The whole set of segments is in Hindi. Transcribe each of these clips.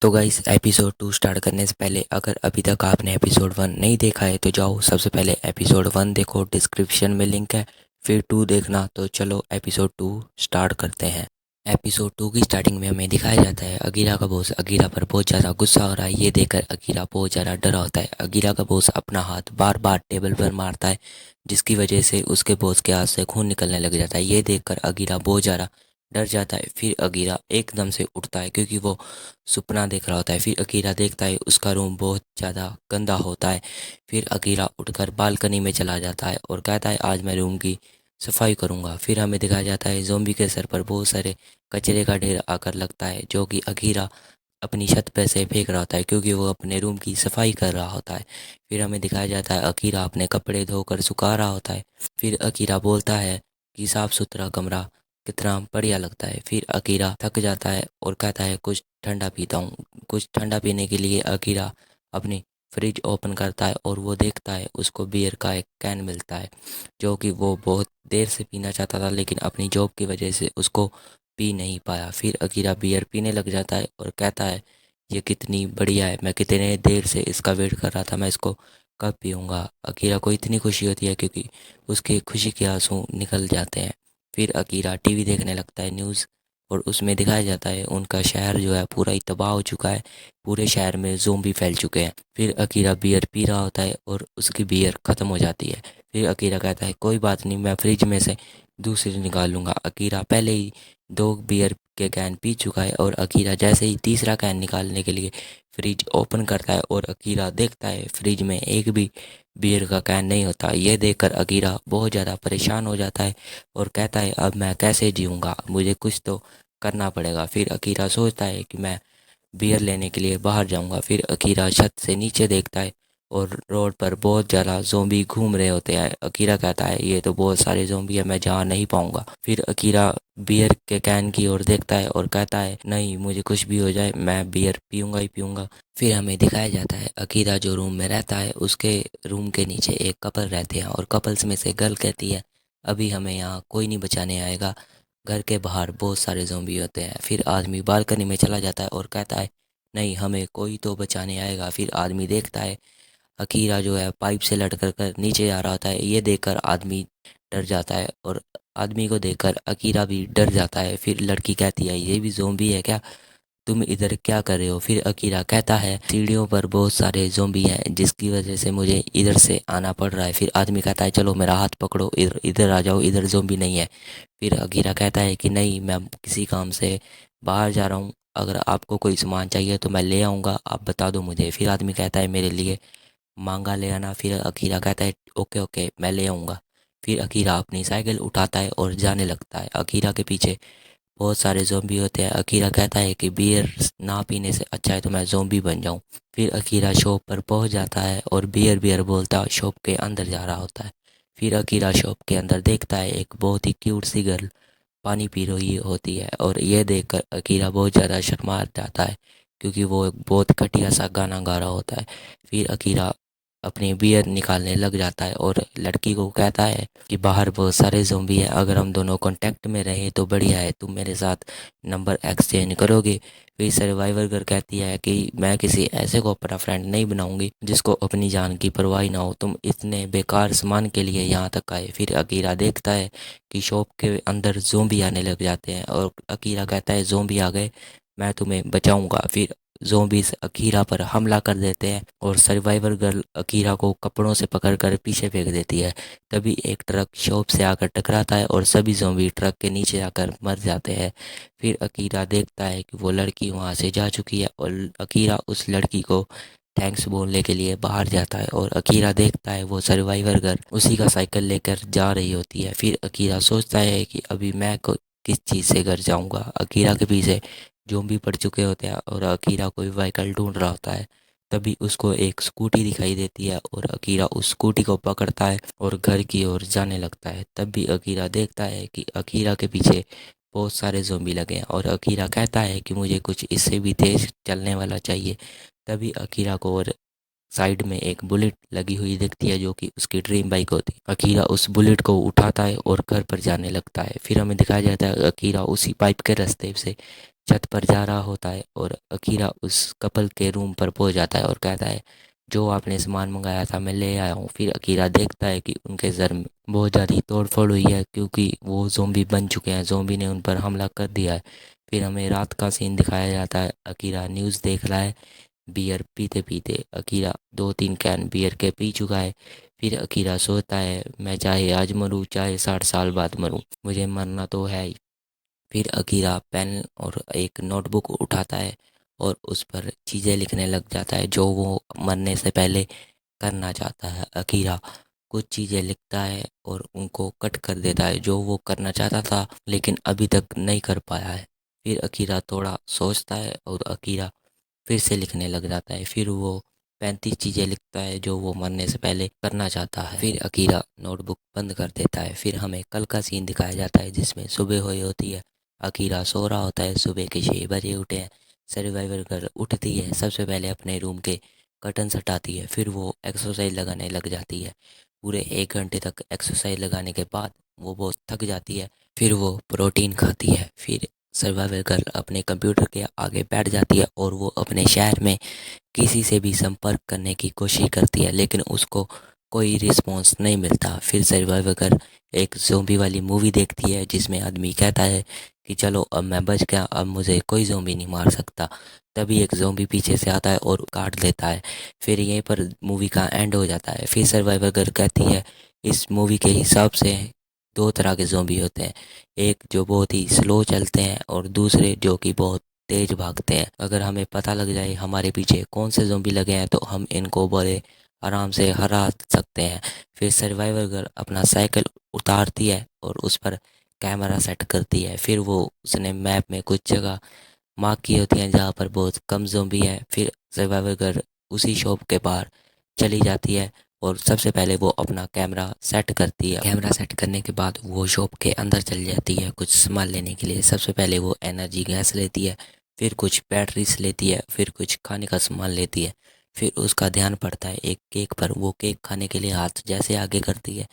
तो गाइस एपिसोड 2 स्टार्ट करने से पहले अगर अभी तक आपने एपिसोड 1 नहीं देखा है तो जाओ सबसे पहले एपिसोड 1 देखो, डिस्क्रिप्शन में लिंक है। फिर 2 देखना। तो चलो एपिसोड 2 स्टार्ट करते हैं। एपिसोड 2 की स्टार्टिंग में हमें दिखाया जाता है अकीरा का बॉस अकीरा पर बहुत ज़्यादा गुस्सा हो रहा है। ये देखकर अकीरा बहुत ज़्यादा डरा होता है। अकीरा का बॉस अपना हाथ बार बार टेबल पर मारता है, जिसकी वजह से उसके बॉस के हाथ से खून निकलने लग जाता है। ये देखकर अकीरा बहुत ज़्यादा डर जाता है। फिर अकीरा एकदम से उठता है क्योंकि वो सपना देख रहा होता है। फिर अकीरा देखता है उसका रूम बहुत ज़्यादा गंदा होता है। फिर अकीरा उठकर बालकनी में चला जाता है और कहता है आज मैं रूम की सफाई करूँगा। फिर हमें दिखाया जाता है ज़ोंबी के सर पर बहुत सारे कचरे का ढेर आकर लगता है, जो कि अकीरा अपनी छत पे से फेंक रहा होता है क्योंकि वो अपने रूम की सफाई कर रहा होता है। फिर हमें दिखाया जाता है अकीरा अपने कपड़े धोकर सुखा रहा होता है। फिर अकीरा बोलता है कि साफ़ सुथरा कमरा कितना बढ़िया लगता है। फिर अकीरा थक जाता है और कहता है कुछ ठंडा पीता हूँ। कुछ ठंडा पीने के लिए अकीरा अपनी फ्रिज ओपन करता है और वो देखता है उसको बियर का एक कैन मिलता है, जो कि वो बहुत देर से पीना चाहता था लेकिन अपनी जॉब की वजह से उसको पी नहीं पाया। फिर अकीरा बियर पीने लग जाता है और कहता है ये कितनी बढ़िया है, मैं कितने देर से इसका वेट कर रहा था, मैं इसको कब पीऊँगा। अकीरा को इतनी खुशी होती है क्योंकि उसके खुशी के आंसू निकल जाते हैं। फिर अकीरा टीवी देखने लगता है, न्यूज़, और उसमें दिखाया जाता है उनका शहर जो है पूरा ही तबाह हो चुका है। पूरे शहर में ज़ोंबी फैल चुके हैं। फिर अकीरा बियर पी रहा होता है और उसकी बियर ख़त्म हो जाती है। फिर अकीरा कहता है कोई बात नहीं, मैं फ्रिज में से दूसरी निकाल लूँगा। अकीरा पहले ही 2 बियर के कैन पी चुका है और अकीरा जैसे ही तीसरा कैन निकालने के लिए फ्रिज ओपन करता है और अकीरा देखता है फ्रिज में एक भी बियर का कैन नहीं होता। यह देखकर अकीरा बहुत ज़्यादा परेशान हो जाता है और कहता है अब मैं कैसे जीऊँगा, मुझे कुछ तो करना पड़ेगा। फिर अकीरा सोचता है कि मैं बियर लेने के लिए बाहर जाऊंगा। फिर अकीरा छत से नीचे देखता है और रोड पर बहुत ज़्यादा ज़ोंबी घूम रहे होते हैं। अकीरा कहता है ये तो बहुत सारे ज़ोंबी है, मैं जा नहीं पाऊंगा। फिर अकीरा बियर के कैन की ओर देखता है और कहता है नहीं, मुझे कुछ भी हो जाए मैं बियर पीऊंगा ही पीऊंगा। फिर हमें दिखाया जाता है अकीरा जो रूम में रहता है उसके रूम के नीचे एक कपल रहते हैं और कपल्स में से गर्ल कहती है अभी हमें यहाँ कोई नहीं बचाने आएगा, घर के बाहर बहुत सारे ज़ोंबी होते हैं। फिर आदमी बालकनी में चला जाता है और कहता है नहीं, हमें कोई तो बचाने आएगा। फिर आदमी देखता है अकीरा जो है पाइप से लटक कर नीचे आ रहा होता है। ये देखकर आदमी डर जाता है और आदमी को देखकर अकीरा भी डर जाता है। फिर लड़की कहती है ये भी ज़ोंबी है क्या, तुम इधर क्या कर रहे हो। फिर अकीरा कहता है सीढ़ियों पर बहुत सारे ज़ोंबी हैं जिसकी वजह से मुझे इधर से आना पड़ रहा है। फिर आदमी कहता है चलो मेरा हाथ पकड़ो, इधर इधर आ जाओ, इधर ज़ोंबी नहीं है। फिर अकीरा कहता है कि नहीं, मैं किसी काम से बाहर जा रहा हूँ, अगर आपको कोई सामान चाहिए तो मैं ले आऊँगा, आप बता दो मुझे। फिर आदमी कहता है मेरे लिए मांगा ले आना। फिर अकीरा कहता है ओके ओके मैं ले आऊँगा। फिर अकीरा अपनी साइकिल उठाता है और जाने लगता है। अकीरा के पीछे बहुत सारे ज़ोंबी होते हैं। अकीरा कहता है कि बियर ना पीने से अच्छा है तो मैं ज़ोंबी बन जाऊं। फिर अकीरा शॉप पर पहुंच जाता है और बियर बियर बोलता शॉप के अंदर जा रहा होता है। फिर अकीरा शॉप के अंदर देखता है एक बहुत ही क्यूट सी गर्ल पानी पी रही होती है और ये देखकर अकीरा बहुत ज़्यादा शर्मा जाता है क्योंकि वो एक बहुत घटिया सा गाना गा रहा होता है। फिर अकीरा अपनी बियर निकालने लग जाता है और लड़की को कहता है कि बाहर बहुत सारे ज़ोंबी हैं, अगर हम दोनों कांटेक्ट में रहें तो बढ़िया है, तुम मेरे साथ नंबर एक्सचेंज करोगे। फिर सर्वाइवर गर्ल कहती है कि मैं किसी ऐसे को अपना फ्रेंड नहीं बनाऊंगी जिसको अपनी जान की परवाह ना हो, तुम इतने बेकार सामान के लिए यहाँ तक आए। फिर अकीरा देखता है कि शॉप के अंदर ज़ोंबी आने लग जाते हैं और अकीरा कहता है ज़ोंबी आ गए, मैं तुम्हें बचाऊंगा। फिर ज़ोंबीज अकीरा पर हमला कर देते हैं और सर्वाइवर गर्ल अकीरा को कपड़ों से पकड़कर पीछे फेंक देती है। तभी एक ट्रक शॉप से आकर टकराता है और सभी ज़ोंबी ट्रक के नीचे आकर मर जाते हैं। फिर अकीरा देखता है कि वो लड़की वहाँ से जा चुकी है और अकीरा उस लड़की को थैंक्स बोलने के लिए बाहर जाता है और अकीरा देखता है वो सर्वाइवर गर्ल उसी का साइकिल लेकर जा रही होती है। फिर अकीरा सोचता है कि अभी मैं किस चीज़ से घर जाऊंगा। अकीरा के पीछे ज़ोंबी पड़ चुके होते हैं और अकीरा कोई व्हीकल ढूंढ रहा होता है। तभी उसको एक स्कूटी दिखाई देती है और अकीरा उस स्कूटी को पकड़ता है और घर की ओर जाने लगता है। तब भी अकीरा देखता है कि अकीरा के पीछे बहुत सारे ज़ोंबी लगे हैं और अकीरा कहता है कि मुझे कुछ इससे भी तेज़ चलने वाला चाहिए। तभी अकीरा को और साइड में एक बुलेट लगी हुई दिखती है जो कि उसकी ड्रीम बाइक होती है। अकीरा उस बुलेट को उठाता है और घर पर जाने लगता है। फिर हमें दिखाया जाता है अकीरा उसी पाइप के रास्ते से छत पर जा रहा होता है और अकीरा उस कपल के रूम पर पहुंच जाता है और कहता है जो आपने सामान मंगाया था मैं ले आया हूँ। फिर अकीरा देखता है कि उनके घर में बहुत ज़्यादा तोड़फोड़ हुई है क्योंकि वो ज़ोंबी बन चुके हैं, ज़ोंबी ने उन पर हमला कर दिया है। फिर हमें रात का सीन दिखाया जाता है, अकीरा न्यूज़ देख रहा है। बियर पीते पीते अकीरा 2-3 कैन बियर के पी चुका है। फिर अकीरा सोचता है मैं चाहे आज मरूँ चाहे 60 साल बाद मरूँ, मुझे मरना तो है ही। फिर अकीरा पेन और एक नोटबुक उठाता है और उस पर चीज़ें लिखने लग जाता है जो वो मरने से पहले करना चाहता है। अकीरा कुछ चीज़ें लिखता है और उनको कट कर देता है जो वो करना चाहता था लेकिन अभी तक नहीं कर पाया है। फिर अकीरा थोड़ा सोचता है और अकीरा फिर से लिखने लग जाता है। फिर वो 35 चीज़ें लिखता है जो वो मरने से पहले करना चाहता है। फिर अकीरा नोटबुक बंद कर देता है। फिर हमें कल का सीन दिखाया जाता है जिसमें सुबह हुई होती है। अकीरा सो रहा होता है, सुबह के 6 बजे उठे हैं। सर्वाइवर गर्ल उठती है, सबसे पहले अपने रूम के कर्टन हटाती है। फिर वो एक्सरसाइज लगाने लग जाती है। पूरे 1 घंटे तक एक्सरसाइज लगाने के बाद वो बहुत थक जाती है। फिर वो प्रोटीन खाती है। फिर सर्वाइवर गर्ल अपने कंप्यूटर के आगे बैठ जाती है और वो अपने शहर में किसी से भी संपर्क करने की कोशिश करती है लेकिन उसको कोई रिस्पॉन्स नहीं मिलता। फिर सर्वाइवर गर्ल एक ज़ोंबी वाली मूवी देखती है जिसमें आदमी कहता है कि चलो अब मैं बच गया, अब मुझे कोई ज़ोंबी नहीं मार सकता। तभी एक ज़ोंबी पीछे से आता है और काट देता है। फिर यहीं पर मूवी का एंड हो जाता है। फिर सर्वाइवर गर्ल कहती है इस मूवी के हिसाब से 2 तरह के ज़ोंबी होते हैं, एक जो बहुत ही स्लो चलते हैं और दूसरे जो कि बहुत तेज भागते हैं। अगर हमें पता लग जाए हमारे पीछे कौन से ज़ोंबी लगे हैं तो हम इनको बड़े आराम से हरा सकते हैं। फिर सर्वाइवर गर्ल अपना साइकिल उतारती है और उस पर कैमरा सेट करती है। फिर वो उसने मैप में कुछ जगह मार्क की होती हैं जहाँ पर बहुत कम ज़ोंबी है। फिर सर्वाइवर गर्ल उसी शॉप के बाहर चली जाती है और सबसे पहले वो अपना कैमरा सेट करती है। कैमरा सेट करने के बाद वो शॉप के अंदर चली जाती है कुछ सामान लेने के लिए। सबसे पहले वो एनर्जी गैस लेती है, फिर कुछ बैटरीज लेती है, फिर कुछ खाने का सामान लेती है। फिर उसका ध्यान पड़ता है एक केक पर। वो केक खाने के लिए हाथ जैसे आगे करती है,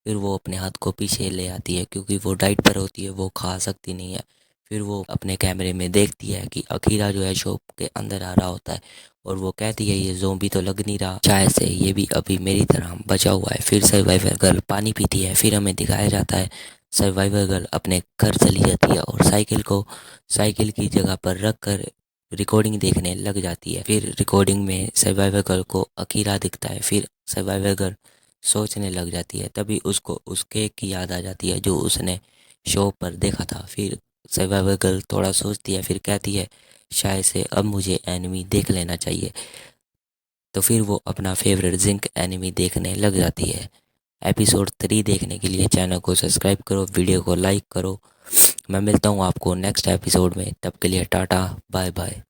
फिर वो अपने हाथ को पीछे ले आती है क्योंकि वो डाइट पर होती है, वो खा सकती नहीं है। फिर वो अपने कैमरे में देखती है कि अखीरा जो है शॉप के अंदर आ रहा होता है और वो कहती है ये ज़ोंबी तो लग नहीं रहा, शायद से ये भी अभी मेरी तरह बचा हुआ है। फिर सर्वाइवर गर्ल पानी पीती है। फिर हमें दिखाया जाता है सर्वाइवर गर्ल अपने घर चली जाती है और साइकिल की जगह पर रख कर रिकॉर्डिंग देखने लग जाती है। फिर रिकॉर्डिंग में सर्वाइवर गर्ल को अकीरा दिखता है। फिर सर्वाइवर गर्ल सोचने लग जाती है, तभी उसको उस केक की याद आ जाती है जो उसने शो पर देखा था। फिर सर्वाइवर गर्ल थोड़ा सोचती है, फिर कहती है शायद से अब मुझे एनिमी देख लेना चाहिए। तो फिर वो अपना फेवरेट जिंक एनिमी देखने लग जाती है। एपिसोड 3 देखने के लिए चैनल को सब्सक्राइब करो, वीडियो को लाइक करो। मैं मिलता हूँ आपको नेक्स्ट एपिसोड में, तब के लिए टाटा बाय बाय।